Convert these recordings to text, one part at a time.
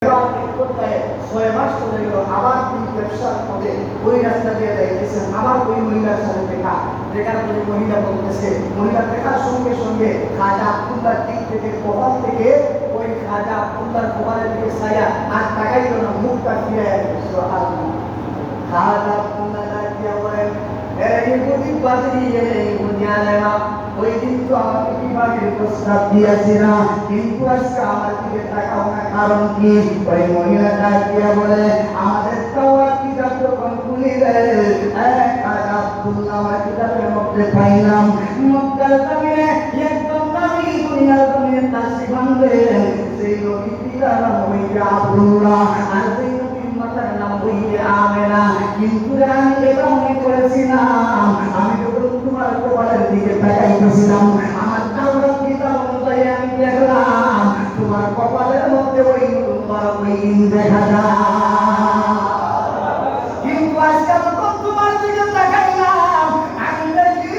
6 মাস চলে গেল, আবার তিনি ব্যবসার পথে ওই রাস্তা দিয়ে যাইতেছেন, আবার ওই মহিলার সাথে দেখার পরে মহিলা বলতেছে, মহিলা দেখার সঙ্গে সঙ্গে খাজা আব্দুল্লাহ দিক থেকে কপাল থেকে ওই খাজা আব্দুল্লাহর কপালের দিকে ছায়া আর তাকাইল না, মুখটা ফিরে খাজা আব্দুল্লাহ ডাকিয়া বলেন, ওই দিন তো আমাকে বিভাগের প্রস্তাব দিয়েছে না, কিন্তু আজকে আমার দিকে তাকাও না, কারণ কি? ওই মহিলা ডাকিয়া বলে, আমাদের তাওরাত কিতাব যখন খুলি খাজা আব্দুল্লাহ আমার কিতাবের মধ্যে পাইলাম মক্কার জমিনে একদম নবী দুনিয়ার জমিনে তাসবিহ আনলেন, সেই নবী পিতার নাম হইয়া আব্দুল্লাহ আর সেই নবীর মাতার নাম হইয়া আমেনা। কিন্তু আমি এটা মনে করেছিলাম, আমি যখন তোমার কপালের দিকে তাকাইতেছিলাম, আমার তাওরাত কিতাব অনুযায়ী আমি দেখলাম তোমার কপালের মধ্যে ওই মুবারক ওই দিন দেখা যায়। কিন্তু আজকে যখন তোমার দিকে তাকাইলাম, আমি দেখি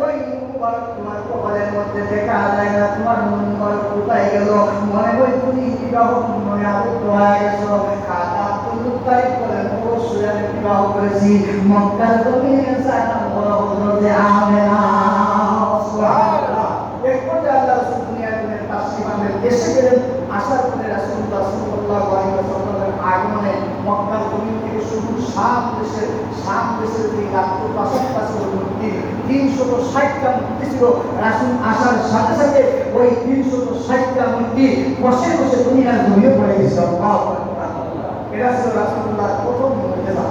ওই মুবারক তোমার কপালের মধ্যে দেখা যায় না, তোমার মুবারক কোথায় গেল? মনে হয় তুমি বিবাহ মনে আবদ্ধ হয়ে গেছো। খাজা আব্দুল তারিফ করেন, অবশ্যই আমি বিবাহ করেছি মক্কার জমিনে, সালাম বড় হযরতে আমেনা। সুবহানাল্লাহ। এরপর আল্লাহ রাসূল দুনিয়ার জমিনে তাশরীফ আনলেন, এসে গেলেন। আসার পরে রাসূলুল্লাহ সাল্লাল্লাহু আলাইহি ওয়াসাল্লামের আগমনে মক্কার জমিন থেকে শুধু শাম দেশের যে রাষ্ট্র পাশাপাশি মূর্তি 360টা মূর্তি ছিল। রাসূল আসার সাথে সাথে ওই 360টা মূর্তি বসে বসে দুনিয়ার জমিনে পড়ে গেছে। এটা ছিল রাসূলুল্লাহর প্রথম মুজিজা।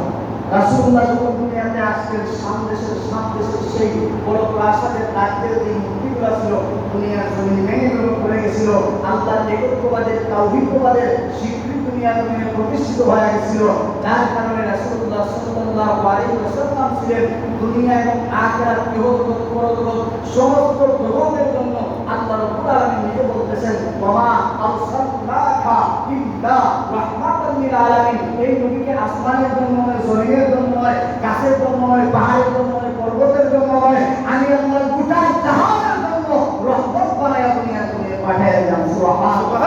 রাসূলুল্লাহ যখন দুনিয়াতে আসলেন, শাম দেশের সেই বড় প্রাসাদের রাজ্যের যে মূর্তিগুলো ছিল দুনিয়ার জমিনে ভেঙে পড়ে গেছিল। আল্লাহর একত্ববাদের তাওহীদবাদের স্বীকৃতি দুনিয়ার জমিনে প্রতিষ্ঠিত হয়ে গেছিল। যার কারণে রাসূলুল্লাহ সাল্লাল্লাহু আলাইহি ওয়াসাল্লাম ছিলেন দুনিয়া এবং আখিরাত ইহজগৎ পরজগৎ সমস্ত জগতের জন্য আল্লাহ রাব্বুল আলামিন নিজে বলতেছেন, ওয়া আরসালনাকা ইল্লা রাহমাতাল লিল আলামিন। এই নবীকে আসমানের জন্য নয়, জমিনের জন্য নয়, গাছের জন্য নয়, পাহাড়ের জন্য নয়, পর্বতের জন্য নয়, আমি আল্লাহ গোটা জাহানের জন্য রহমত বানায়া দুনিয়ার জন্য পাঠিয়ে দিলাম। সুবহানাল্লাহ।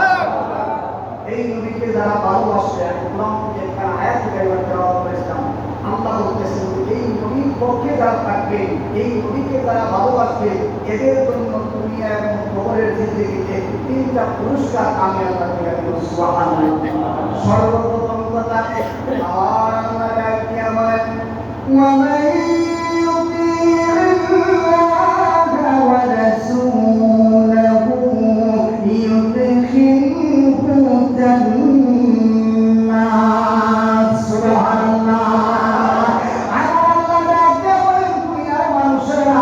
এই নবীকে যারা ভালোবাসে, কোরআন থেকে একটা আয়াত কারিমা তেলাওয়াত করেছিলাম, আল্লাহ বলতেছেন এই নবীর পক্ষে যারা থাকবে, এই নবীকে যারা ভালোবাসবে, এদের জন্য দুনিয়া এবং কবরের জিন্দেগিতে 3টা পুরস্কার আমি আল্লাহ দিয়ে দেব। সুবহানাল্লাহ। সর্বপ্রথম কথা আমার আল্লাহ ডাকিয়া বলেন, ওয়া মান ইউতি'আল্লাহ ওয়া রাসূলাহু ইউদখিলহু জান্নাত। সুবহানাল্লাহ। আল্লাহ ডাকিয়া বলেন, দুনিয়ার মানুষেরা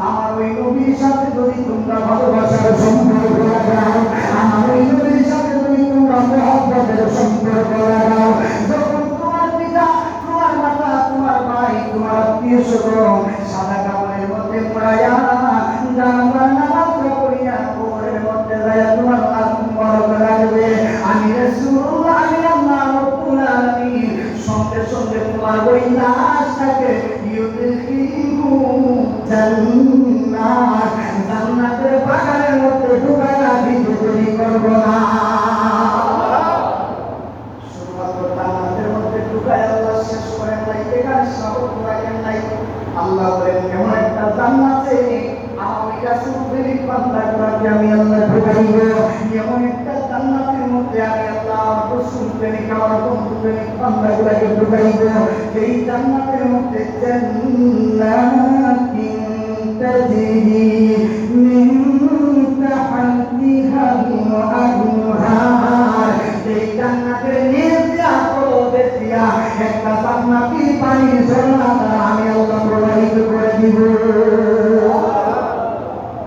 আমার ওই নবীর সাথে যদি তোমরা ভালোবাসার সম্পর্ক লাগাও, আমার ওই নবীর সাথে যদি তোমরা মহব্বতের সম্পর্ক লাগাও, যখন তোমার পিতা, তোমার মাতা, তোমার ভাই, তোমার আত্মীয়স্বজন সাদা কাপড়ের মধ্যে পড়াইয়া জানাজার নামাজ পড়িয়া কবরের মধ্যে যায় তোমার লাশ মুবারক লাগবে, আমি রাসূলুল্লাহ, আমি আল্লাহ রাব্বুল আলামিন সঙ্গে সঙ্গে তোমার ওই লাশটাকে ইউদখিলহু জান্নাত, জান্নাতের বাগানের মধ্যে ঢুকাইয়া দিতে দেরি করব না। শুধুমাত্র জান্নাতের মধ্যে ঢুকাইয়া আল্লাহ শেষ করেন নাই, এখানে সীমাবদ্ধ রাখেন নাই। আল্লাহ বলেন, এমন একটা জান্নাতে আমার ওই রাসূল প্রেমিক বান্দাগুলোকে আমি আল্লাহ ঢুকাইব, এমন একটা জান্নাতের মধ্যে আমি আল্লাহ রাসূল প্রেমিক আমার বন্ধু প্রেমিক বান্দাগুলোকে ঢুকাইব, এই জান্নাতের মধ্যে জান্নাতিন তাজরি মিন তাহতিহাল আনহার, এই জান্নাতের নিচে পড়বে দিয়া একটা জান্নাতি পানির ঝর্ণা আমি আল্লাহ প্রবাহিত করে দিব।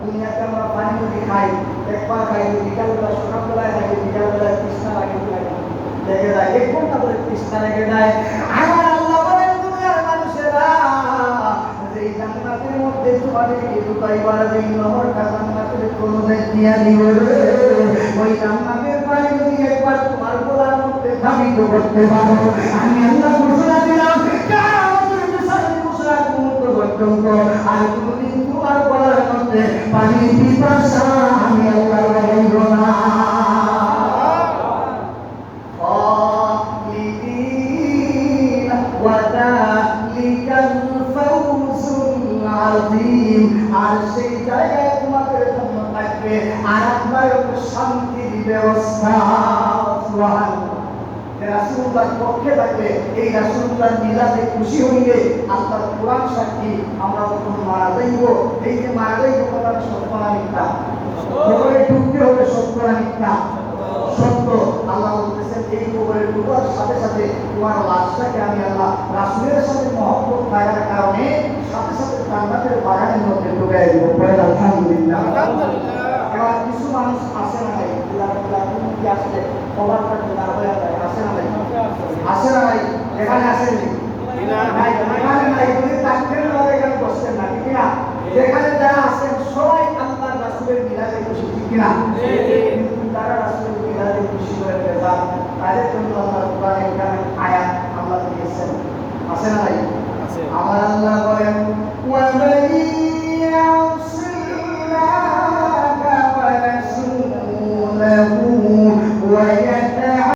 দুনিয়াতে আমরা পানি যদি খাই, একবার খাই, বিকালবেলা সকালবেলায় খাই, বিকালবেলায় তৃষ্ণা লেগে যায়, 1 ঘন্টা ধরে তৃষ্ণা লেগে যায়। আমার আল্লাহ বলেন, দুনিয়ার মানুষেরা এই জান্নাতের মধ্যে তোমাদেরকে ঢুকাইবার এই নহরটা জান্নাতের কোণে দিয়া দিব, ওই জান্নাতের পানি যদি একবার তোমার গলার মধ্যে ধাবিত করতে পারো, আমি আল্লাহ ঘোষণা দিলাম কিয়ামতের বিচার ঘোষণা পর্যন্ত আর কোনদিন তোমার গলার মধ্যে পানির পিপাসা আমি আল্লাহ লাগাইব না। রাসূলুল্লাহর পক্ষে থাকলে এই রাসূলুল্লাহর মিলাদে খুশি হইলে আল্লাহর কোরআন সাক্ষী আমরা যখন মারা যাইব, এই যে মারা যাইব কথা সত্য না মিথ্যা? কবরে ঢুকতে হবে সত্য না মিথ্যা? সত্য। আল্লাহ বলতেছেন এই কবরে ঢুকার সাথে সাথে তোমার লাশটাকে আমি আল্লাহ রাসূলের সাথে মহব্বত থাকার কারণে সাথে সাথে জান্নাতের বাগানের মধ্যে ঢুকাই দিব। বলেন আলহামদুলিল্লাহ। এবার কিছু মানুষ আসে না ভাই, কি আসলে কবরটা না হয়ে যায়, আসে না ভাই? আসে না ভাই? এখানে আসেনি নাই, এখানে নাই, তুমি থাকতেন না, এখানে বসতেন না, ঠিক না? যেখানে যারা আছেন সবাই আল্লাহর রাসূলের মিলাদে খুশি, ঠিক না? কিন্তু তারা রাসূলের মিলাদে খুশি করে যান, তাদের জন্য আল্লাহ কোরআনে এখানে আয়াত আল্লাহ দিয়েছেন। আছে না ভাই? আমার আল্লাহ